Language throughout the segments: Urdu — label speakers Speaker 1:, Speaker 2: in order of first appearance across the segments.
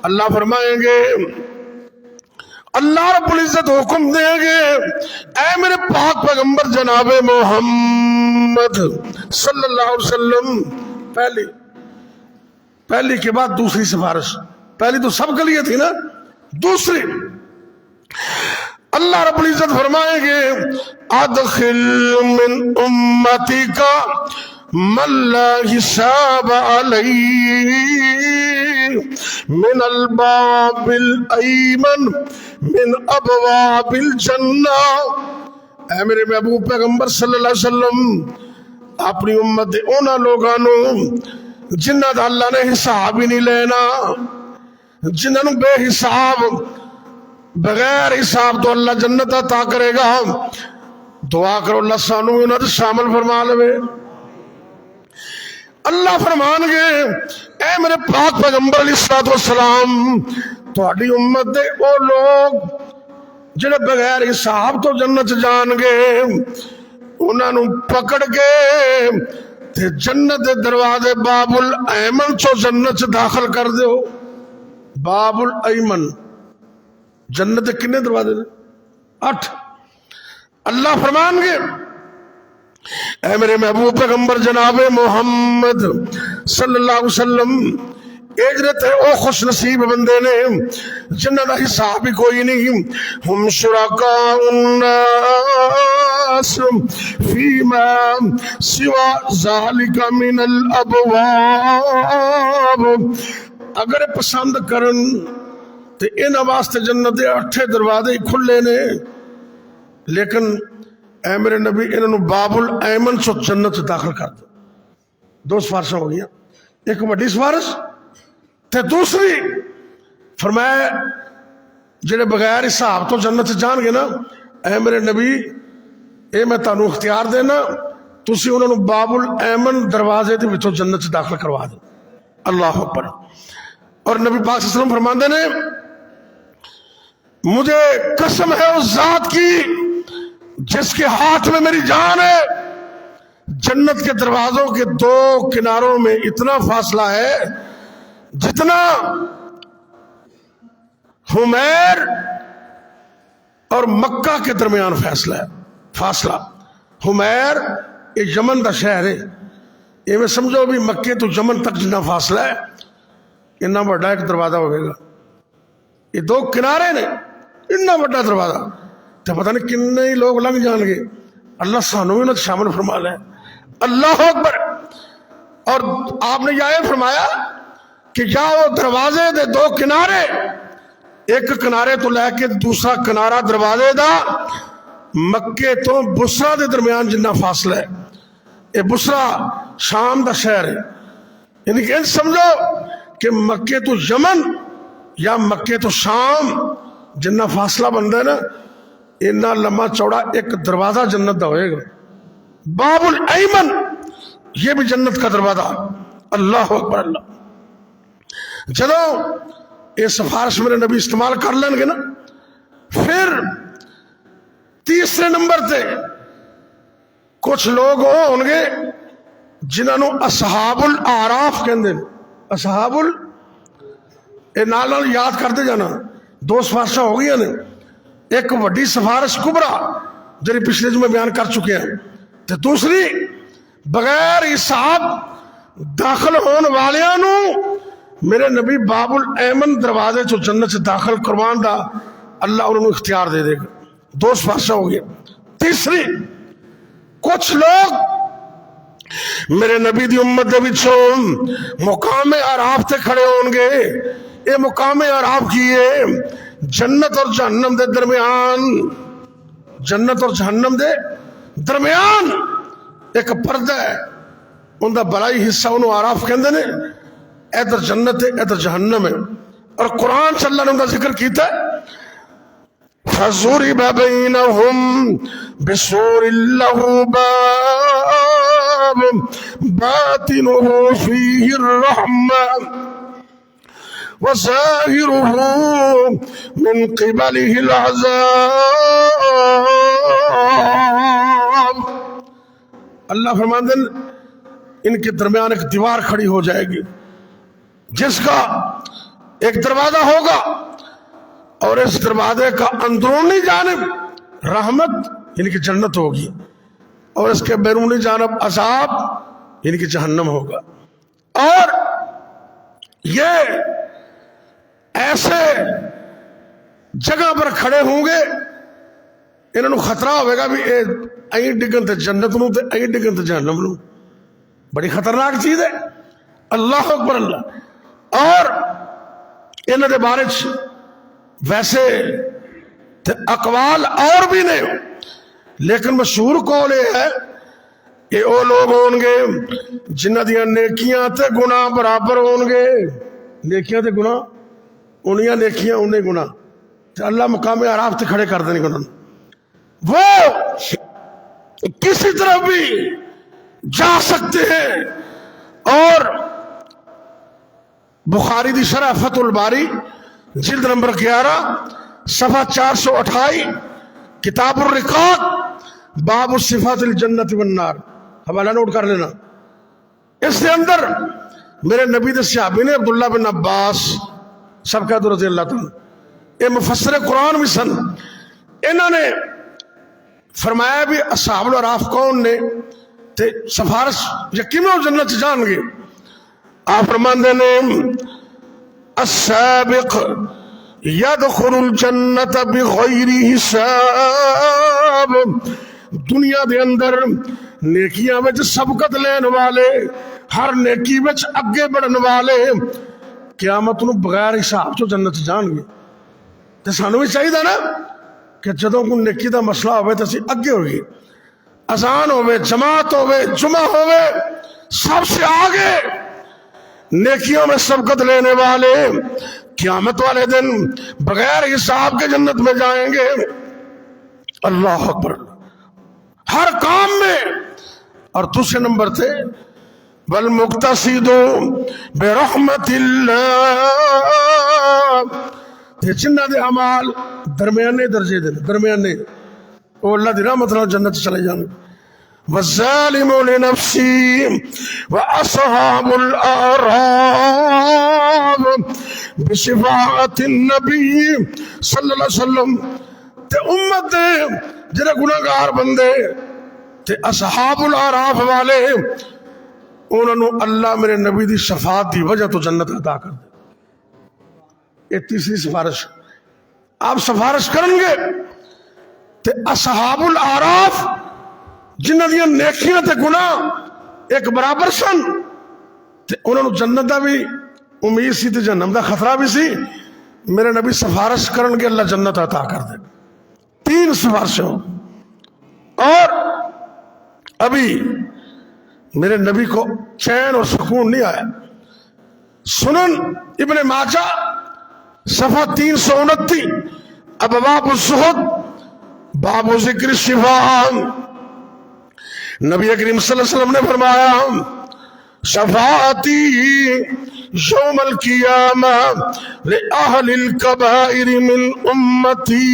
Speaker 1: اللہ فرمائیں گے، اللہ رب العزت حکم دیں گے، اے میرے پاک پیغمبر جناب محمد صلی اللہ علیہ وسلم، پہلی کے بعد دوسری سفارش، پہلی تو سب کے لیے تھی نا، دوسری اللہ رب العزت فرمائیں گے ادخل من امتی کا من لا حساب علیہ من الباب الایمن من ابواب الجنہ۔ اے میرے محبوب پیغمبر صلی اللہ علیہ وسلم، اپنی امت دے اونا لوگانوں جنہ دا اللہ نے حساب ہی نہیں لینا، جنہوں نے بے حساب بغیر حساب تو اللہ جنت عطا کرے گا۔ دعا کرو اللہ سانو انہاں تے شامل فرما لے۔ اللہ فرمان گے اے میرے پاک پیغمبر علیہ الصلوۃ والسلام، تہاڈی امت دے او لوگ جڑے بغیر حساب تو جنت جان گے، انہاں نو پکڑ کے تے جنت دے دروازے باب الایمن چو جنت داخل کر دیو۔ باب الایمن، جنت دے کنے دروازے؟ 8۔ اللہ فرمان گے اے میرے محبوب پیغمبر جناب محمد صلی اللہ علیہ وسلم، اجرت ہے او خوش نصیب بندے نے جنہ دا حساب ہی کوئی نہیں۔ ہم شرکاء الناس فیما سوا ذالک من الابواب، اگر پسند کرن تے انہاں واسطے جنت دے 8 دروازے کھلے نے، لیکن اے میرے نبی انہوں نے باب الایمن چو جنت داخل کر دو۔ 2 سفارشاں ہو گیا، ایک بڑی سفارش تے دوسری فرمایا جڑے بغیر حساب تو جنت جان گے نا، اے میرے نبی اے میں تانوں اختیار دینا، تسی انہوں نے باب الایمن دروازے دے وچوں جنت داخل کروا دو۔ اللہ اکبر۔ اور نبی پاک صلی اللہ علیہ وسلم فرماندے نے مجھے قسم ہے اس ذات کی جس کے ہاتھ میں میری جان ہے، جنت کے دروازوں کے 2 کناروں میں اتنا فاصلہ ہے جتنا حمیر اور مکہ کے درمیان فاصلہ۔ حمیر یہ یمن دا شہر ہے، یہ میں سمجھو بھی مکے تو یمن تک جتنا فاصلہ ہے، اتنا بڑا ایک دروازہ ہوئے گا۔ یہ 2 کنارے نے، اتنا بڑا دروازہ، تو پتہ نہیں کتنے لوگ لنگ جان گے۔ اللہ سانو بھی انہوں نے شامل فرما لے۔ اللہ اکبر۔ اور آپ نے یہ فرمایا کہ یا وہ دروازے دے 2 کنارے، ایک کنارے تو لے کے دوسرا کنارہ دروازے دا مکے تو بصرہ دے درمیان جنہ فاصلہ ہے۔ یہ بصرہ شام دا شہر ہے، یعنی کہ سمجھو کہ مکے تو یمن یا مکے تو شام جنہ فاصلہ بنتا ہے نا، اتنا لمبا چوڑا ایک دروازہ جنت دا ہوئے گا۔ باب الایمن، یہ بھی جنت کا دروازہ۔ اللہ اکبر۔ اللہ جدو یہ سفارش میرے نبی استعمال کر لیں گے نا، پھر تیسرے نمبر تے کچھ لوگ ہوں گے جنہوں اصحاب الاعراف کہندے ہیں۔ اصحاب اے نال یاد کرتے جانا، 2 سفارشاں ہو گئی ہیں، ایک وڈی سفارش کبرا جنہیں پچھلے جمعے بیان کر چکے ہیں، تے دوسری بغیر حساب داخل ہون والیاں میرے نبی باب الایمن دروازے چو جنت سے داخل کروان دا اللہ انہوں نے اختیار دے دے گا۔ 2 سفارشاں ہو گئی۔ تیسری کچھ لوگ میرے نبی دی امت دے وچوں مقام اعراف تے کھڑے ہون گے۔ یہ مقام اعراف کیے جنت اور جہنم دے درمیان، جنت اور جہنم دے درمیان ایک پردہ ہے، ان دا بڑائی حصہ انہوں اعراف کہندے نے، ادھر جنت ہے ادھر جہنم ہے۔ اور قرآن صلی اللہ علیہ وسلم کا ذکر کیتا ہے فَضُرِبَ بَيْنَهُمْ بِسُورٍ لَهُ بَابٌ بَاطِنُهُ فِيهِ الرَّحْمَةُ وَظَاهِرُهُ مِنْ قِبَلِهِ الْعَذَابُ۔ اللہ فرماتے ہیں ان کے درمیان ایک دیوار کھڑی ہو جائے گی جس کا ایک دروازہ ہوگا اور اس دروازے کا اندرونی جانب رحمت یعنی کہ جنت ہوگی اور اس کے بیرونی جانب عذاب یعنی کہ جہنم ہوگا. اور یہ ایسے جگہ پر کھڑے ہوں گے انہوں نے خطرہ ہوئے گا بھی ایں ڈگن تے جنت نو تے ایں ڈگن تے جہنم نو. بڑی خطرناک چیز ہے. اللہ اکبر اللہ. اور انہوں دے بارے ویسے تے اقوال اور بھی نے لیکن مشہور قول یہ ہے کہ وہ لوگ ہون گے جنہ دیاں نیکیاں تے گناہ برابر ہون گے. نیکیاں تے گناہ انیاں نیکیاں انہیں گناہ تے اللہ مقام اعراف تے کھڑے کر دیں گے. وہ کسی طرف بھی جا سکتے ہیں. اور بخاری دی شرح فتح الباری جلد نمبر 11 صفحہ 428 کتاب الرقاق باب صفات الجنت والنار حوالہ نوٹ کر لینا. اس کے اندر میرے نبی دے صحابی نے عبداللہ بن عباس سب کہہ دو رضی اللہ تعالیٰ یہ مفسر قرآن بھی سن. انہوں نے فرمایا بھی اصحاب الاعراف کون نے تے سفارش یقین میں جنت جان گے. آپ فرماندے نے السابق یدخل الجنت بغیر حساب. دنیا دے اندر نیکیاں وچ سبقت لین والے ہر نیکی وچ اگے بڑھن والے قیامت نو بغیر حساب تو جنت جان گے. تے سانو بھی چاہیے نا کہ جدوں کوئی نیکی دا مسئلہ ہوئے تو اسی اگے ہوگی. اذان ہوئے جماعت ہوئے جمعہ ہوئے سب سے آگے نیکیوں میں سبقت لینے والے قیامت والے دن بغیر حساب کے جنت میں جائیں گے. اللہ اکبر. ہر کام میں. اور دوسرے نمبر تھے والمقتصد برحمت اللہ جنہ دے اعمال درمیانے درجے دے درمیانے وہ اللہ دی رحمت نال جنت چلے جانے. والظالم لنفسی واصحاب الاعراف بشفاعت النبی صلی اللہ علیہ وسلم. تے امت دے جڑے گناہگار بندے تے اصحاب الاعراف والے انہوں نے اللہ میرے نبی دی شفاعت دی وجہ تو جنت عطا کر دے. یہ تیسری سفارش. آپ سفارش کریں گے تے اصحاب الاعراف جنہ دیاں نیکیاں تے گناہ ایک برابر سن تے انہوں نے جنت دا بھی امید سی تے جہنم دا خطرہ بھی سی. میرے نبی سفارش کریں گے اللہ جنت عطا کر دے. 3 سفارشوں. اور ابھی میرے نبی کو چین اور سکون نہیں آیا. سنن ابن ماجہ صفحہ 329 ابواب الزہد باب ذکر الشفاء. نبی کریم صلی اللہ علیہ وسلم نے فرمایا شفاعتی یوم القیامہ لأہل الکبائر من امتی.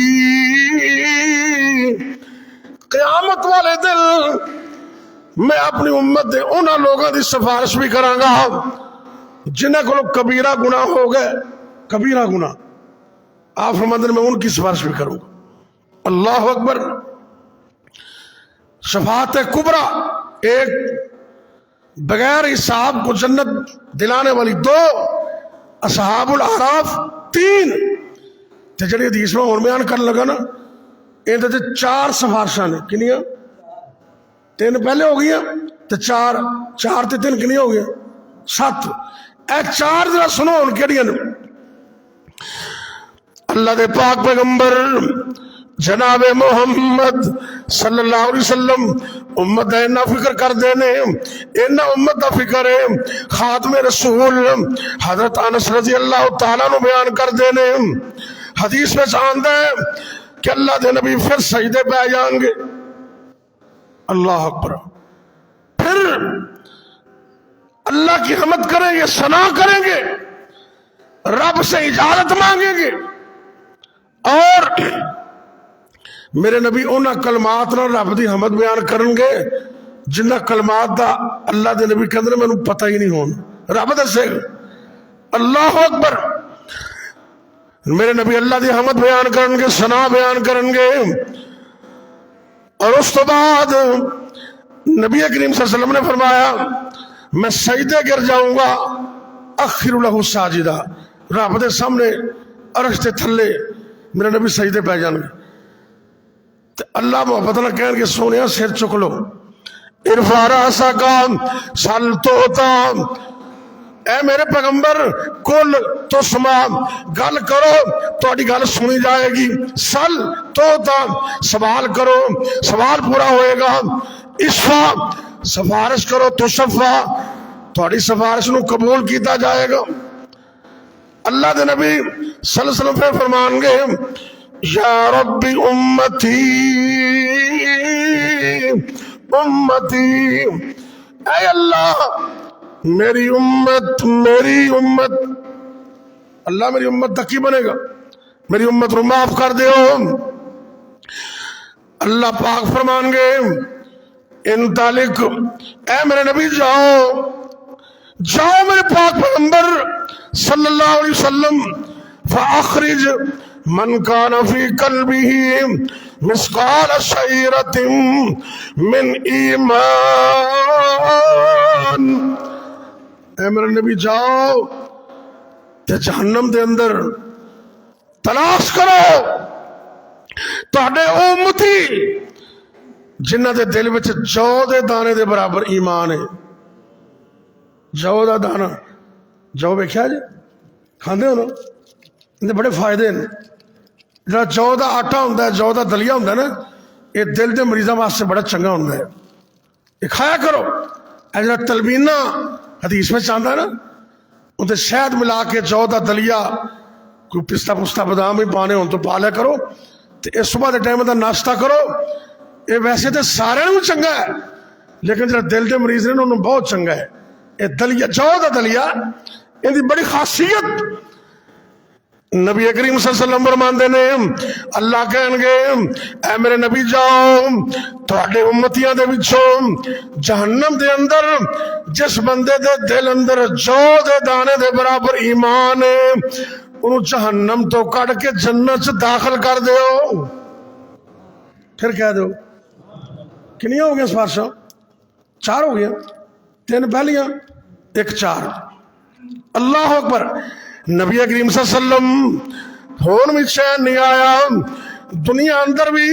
Speaker 1: قیامت والے دن میں اپنی امت دے انہاں لوگاں دی سفارش بھی کراں گا جنہاں کو کبیرہ گناہ ہو گئے. کبیرہ گناہ آپ فرماتے ہیں میں ان کی سفارش بھی کروں گا. اللہ اکبر. شفاعت کبریٰ ایک بغیر حساب کو جنت دلانے والی 2 اصحاب الاعراف 3 تے جڑی حدیث میں اور بیان کرنے لگا نا ان تے 4 سفارشاں نے. کنیاں 3 پہلے ہو گیا تے 4 تے 3 کنیاں ہو گیا 7. اے 4 ذرا سنو ان کیڑیاں نے. اللہ دے پاک پیغمبر جناب محمد صلی اللہ علیہ وسلم امت دا اینا فکر کر دینے اینا امت دا فکر ہے. خاتم رسول حضرت انس رضی اللہ تعالیٰ نو بیان کر دینے حدیث میں چاندہ ہے کہ اللہ دے نبی پھر سجدے پہ جائیں گے. اللہ اکبر. پھر اللہ کی حمد کریں گے ثنا کریں گے رب سے اجازت مانگیں گے. اور میرے نبی انہاں کلمات نہ رب دی حمد بیان کرن گے جنہ کلمات دا اللہ دے نبی کے اندر میں پتہ ہی نہیں ہونا. رب دسے گا. اللہ اکبر. میرے نبی اللہ دی حمد بیان کرن گے، ثنا بیان کرن گے، اور اس تو بعد نبی کریم صلی اللہ علیہ وسلم نے فرمایا میں سجدے گر جاؤں گا، اخر لہ ساجدہ، رب دے سامنے عرش دے تھلے میرے نبی سجدے پہ جان گے، تو اللہ محبت نہ کہن گے سونیا سر چک لو، ارفع راسک سل توتا، اے میرے پیغمبر کل تو سما، گل کرو تہاڈی گل سنی جائے گی، سل توتا، سوال کرو سوال پورا ہوئے گا، اشفع سفارش کرو تو شفا، تہاڈی سفارش نو قبول کیتا جائے گا۔ اللہ دے نبی صلی اللہ علیہ وسلم پہ فرمان گے یا رب امتی امتی، اے اللہ میری امت میری امت، اللہ میری امت تک کی بنے گا، میری امت رو معاف کر دیو۔ اللہ پاک فرمان گے انطلق، اے میرے نبی جاؤ جاؤ میرے پاک پیغمبر صلی اللہ علیہ وسلم، فاخرج من کان فی قلبہ مثقال شعیرۃ من ایمان، اے میرے نبی جاؤ تے جہنم دے اندر تلاش کرو تہاڈے امتی جنہ دے دل وچ جو دے دانے دے برابر ایمان ہے۔ جو دا دانا، جو ویکھیا جی کھاندے ہو نا، اندے بڑے فائدے ہیں۔ جڑا جو دا آٹا ہوندا ہے، جو دا دلیا ہوندا ہے نا، یہ دل دے مریضاں واسطے بڑا چنگا ہوندا ہے، یہ کھایا کرو۔ اے جڑا تلبینہ حدیث میں چاہتا ہے نا، اندے شہد ملا کے جو دا دلیا، کوئی پستہ پستہ بادام بھی پانے ہون تو پا لیا کرو، تے اس صبح دے ٹائم دا ناشتہ کرو۔ یہ ویسے تو سارے نوں چنگا ہے، لیکن جڑا دل دے مریض نے انہوں بہت چنگا ہے۔ یہ دلیا، جو دا دلیا، یہ دی بڑی خاصیت نبی کریم صلی اللہ علیہ وسلم فرماندے نے، اللہ کہن گے اے میرے نبی جاؤ تہاڈے امتیاں دے وچوں جہنم دے اندر جس بندے دے دل اندر جو دے دانے دے برابر ایمان ہے، انہوں جہنم تو کٹ کے جنت چ داخل کر دیو۔ پھر کہہ دو کنیاں ہو گیا سفارشاں؟ 4 ہو گیا، 3 پہلیاں 1 4۔ اللہ اکبر۔ نبی کریم صلی اللہ علیہ وسلم ہون بھی چین نہیں آیا، دنیا اندر بھی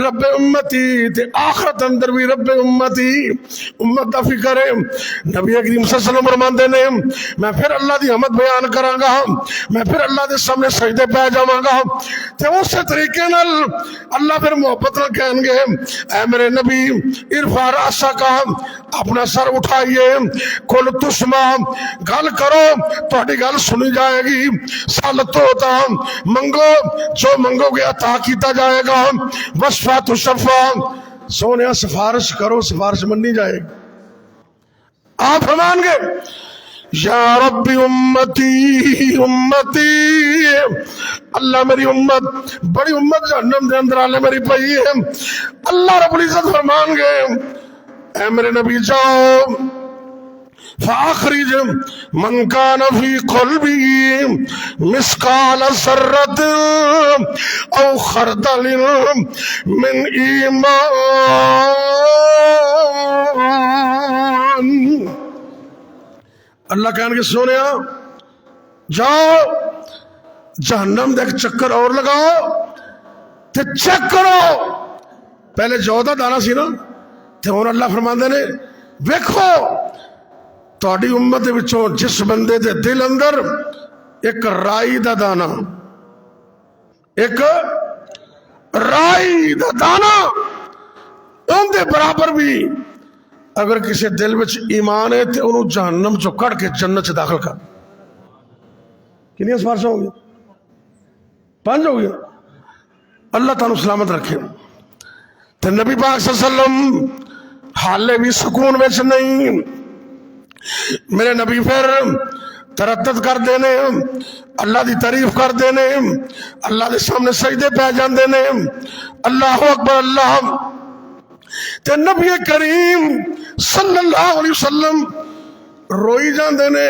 Speaker 1: رب امتی تے آخرت اندر بھی رب امتی، امت دا فکر ہے۔ نبی کریم صلی اللہ علیہ وسلم فرماندے نے میں پھر اللہ دی حمد بیان کراں گا، میں پھر اللہ دے سامنے سجدے پہ جاواں گا، تے اس طریقے نال اللہ پھر محبت نال کہن گے اے میرے نبی ارفع راسک، اپنا سر اٹھائیے، کل تسمع، گل کرو تہاڈی گل سنی جائے گی، سل توتا، منگو جو منگو گے عطا کیتا جائے گا، وشفع تشفع، سونیا سفارش کرو سفارش منی جائے گی۔ آپ فرمان گے یا رب امتی امتی، اللہ میری امت، بڑی امت جہنم دے اندر آلے میری پئی ہے۔ اللہ رب العزت فرمان گے اے میرے نبی جاؤ فاخرج من کان فی قلبہ مثقال ذرۃ او خردل من ایمان، اللہ کہنے کے سونیا جاؤ جہنم دے ایک چکر اور لگاؤ تے چیک کرو، پہلے جو دا دانا سی نا، تے ہن اللہ فرماندے نے ویکھو تہاڈی امت دے وچوں جس بندے دے دل اندر ایک رائی دا دانا، ایک رائی دا دانا، ان دے برابر بھی اگر کسی دل وچ ایمان ہے تے انہوں جہنم چو کٹ کے جنت چ داخل کر۔ کنیاں سفارشاں ہو گیا؟ 5 ہو گیا۔ اللہ تعالیٰ سلامت رکھے۔ تے نبی پاک صلی اللہ علیہ وسلم حالے بھی سکون وچ نہیں، میرے نبی پھر تردد کر دینے، اللہ دی تعریف کر دینے، اللہ دے سامنے سجدے پہ جاندے نے، اللہ اکبر اللہ۔ تے نبی کریم صلی اللہ علیہ وسلم روئی جاندے نے،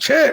Speaker 1: 6।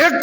Speaker 1: 1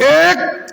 Speaker 1: 1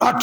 Speaker 1: 8।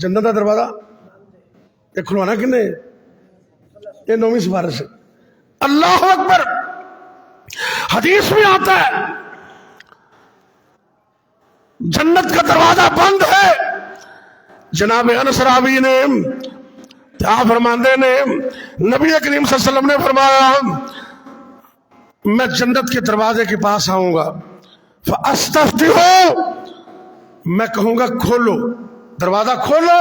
Speaker 1: جنت کا دروازہ یہ کھلوانا کنے؟ یہ 9ویں سفارش ہے۔ اللہ اکبر۔ حدیث میں آتا ہے جنت کا دروازہ بند ہے۔ جناب انس راوی نے کیا فرماندے نے، نبی کریم صلی اللہ علیہ وسلم نے فرمایا میں جنت کے دروازے کے پاس آؤں گا، فاستفتحوا، میں کہوں گا کھولو، دروازہ کھولو،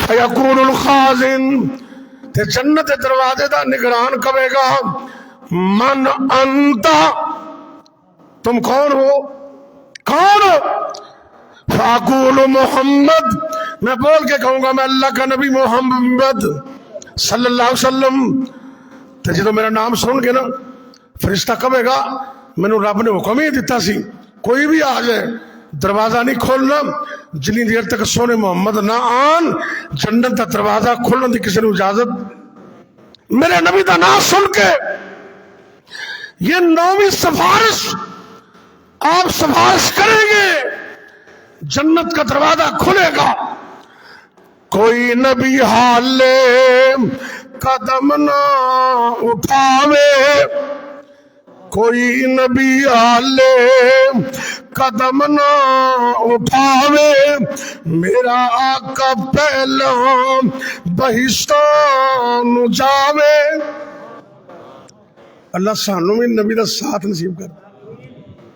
Speaker 1: فیقول الخازن، تے جنت دروازے دا نگران کہے گا من انت، تم کون ہو؟ کون ہو؟ فاقول محمد، میں بول کے کہوں گا میں اللہ کا نبی محمد صلی اللہ علیہ وسلم۔ تے جدو میرا نام سن کے نا فرشتہ کہے گا مینوں رب نے حکم ہی دیتا سی کوئی بھی آ جائے دروازہ نہیں کھولنا جنی دیر تک سونے محمد نہ آن، جنت کا دروازہ کھولنے کی کسی نے اجازت۔ میرے نبی کا نام سن کے یہ 9ویں سفارش آپ سفارش کریں گے، جنت کا دروازہ کھلے گا۔ کوئی نبی حالے قدم نہ اٹھاوے، کوئی نبی حالے قدم نہ اٹھاوے، میرا آقا پہلا بہشتان جاوے۔ اللہ سانوں میں نبی دا ساتھ نصیب کر۔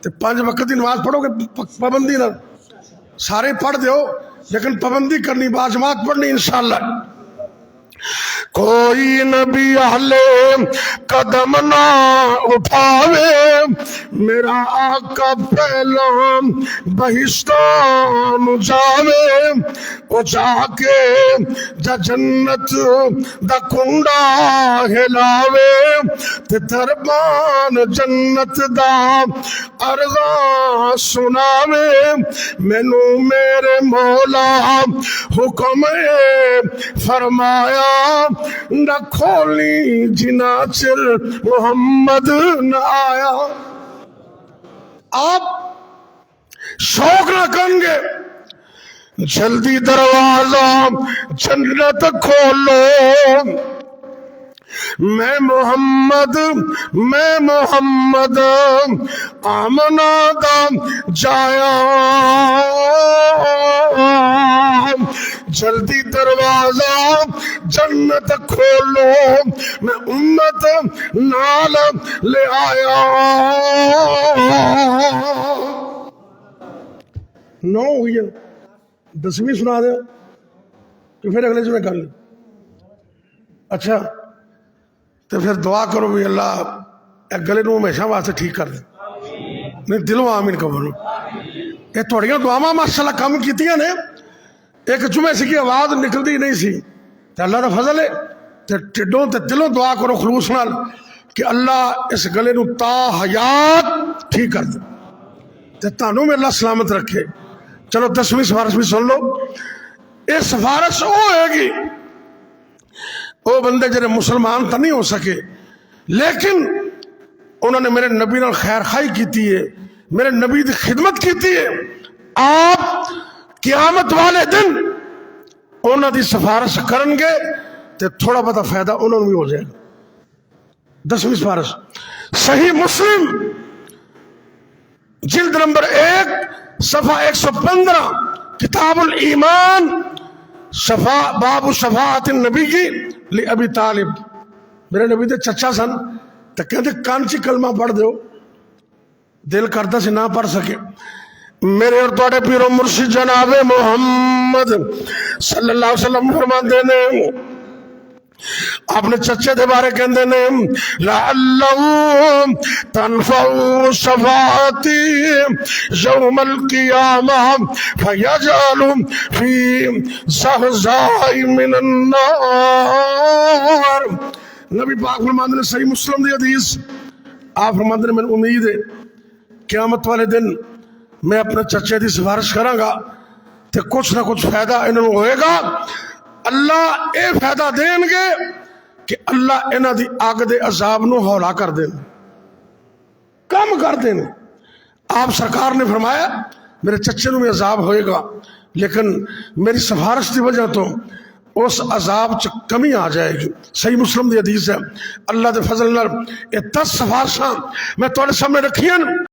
Speaker 1: تے 5 وقت کی نماز پڑھو گے پابندی نہ، سارے پڑھ دیو لیکن پابندی کرنی، باجماعت پڑھنی انشاءاللہ۔ کوئی نبی اہلِ قدم نہ اٹھاوے، میرا آقا پہلا بہشتان جاوے، وہ جا کے جا جنت دا کنڈا ہلاوے، تے دربان جنت دا عرضاں سناوے، مینو میرے مولا حکم فرمایا نہ کھولی جنا چر محمد نہ آیا۔ آپ شوق نہ کریں گے جلدی دروازہ جنت کھولو، میں محمد آمنا دا جایا، جلدی دروازہ جنت کھولو، میں امت نال لے آیا۔ 9 ہوئی ہے، 10ویں سنا دے تو پھر اگلے جمعے کر لیں۔ اچھا تو پھر دعا کرو بھی اللہ ایک گلے نو ہمیشہ واسطے ٹھیک کر دے، نہیں دلوں آمین کبھر۔ یہ تھوڑیاں دعاواں ماشاءاللہ کم کیتیاں نے، ایک جمعے سے کی آواز نکلتی نہیں سی، تے اللہ کا فضل ہے، تے ٹھڈوں تے دلوں دعا کرو خلوص نال کہ اللہ اس گلے نو تا حیات ٹھیک کر دے، تے تانوں میں اللہ سلامت رکھے۔ چلو 10ویں سفارش بھی سن لو۔ یہ سفارش وہ ہے گی وہ بندے جنہیں مسلمان تو نہیں ہو سکے لیکن انہوں نے میرے نبی نال خیر خائی کیتی ہے، میرے نبی دی خدمت کیتی ہے۔ آپ قیامت والے دن انہوں دی سفارش کرن گے تو تھوڑا بہت فائدہ انہوں بھی ہو جائے گا۔ 10ویں سفارش صحیح مسلم جلد نمبر 1 صفحہ 115 کتاب الایمان، باب شفاعت النبی کی لی ابی طالب۔ میرے نبی دے چچا سن تو کہتے کانچی کلمہ پڑھ دیو، دل کرتا سے نہ پڑھ سکے۔ میرے اور توڑے پیر و مرشد جناب محمد صلی اللہ علیہ وسلم فرماتے ہیں، اپنے چچے دے بارے کہندے نے لعلہ تنفع شفاعتی یوم القیامہ فیجعل فی زحزاء من النار۔ نبی پاک فرماتے ہیں صحیح مسلم دی حدیث، آپ فرماتے ہیں میں امید ہے قیامت والے دن میں اپنے چچے دی سفارش کراں گا تے کچھ نہ کچھ فائدہ انہوں ہوئے گا۔ اللہ اے فائدہ دیں گے کہ اللہ انہاں دی آگ دے عذاب نو ہولا کر دیں، کم کر دیں۔ آپ سرکار نے فرمایا میرے چچے نو بھی عذاب ہوئے گا لیکن میری سفارش کی وجہ تو اس عذاب چ کمی آ جائے گی۔ صحیح مسلم دی حدیث ہے، اللہ دے فضل نال یہ 10 سفارشاں میں تواڈے سامنے رکھیاں۔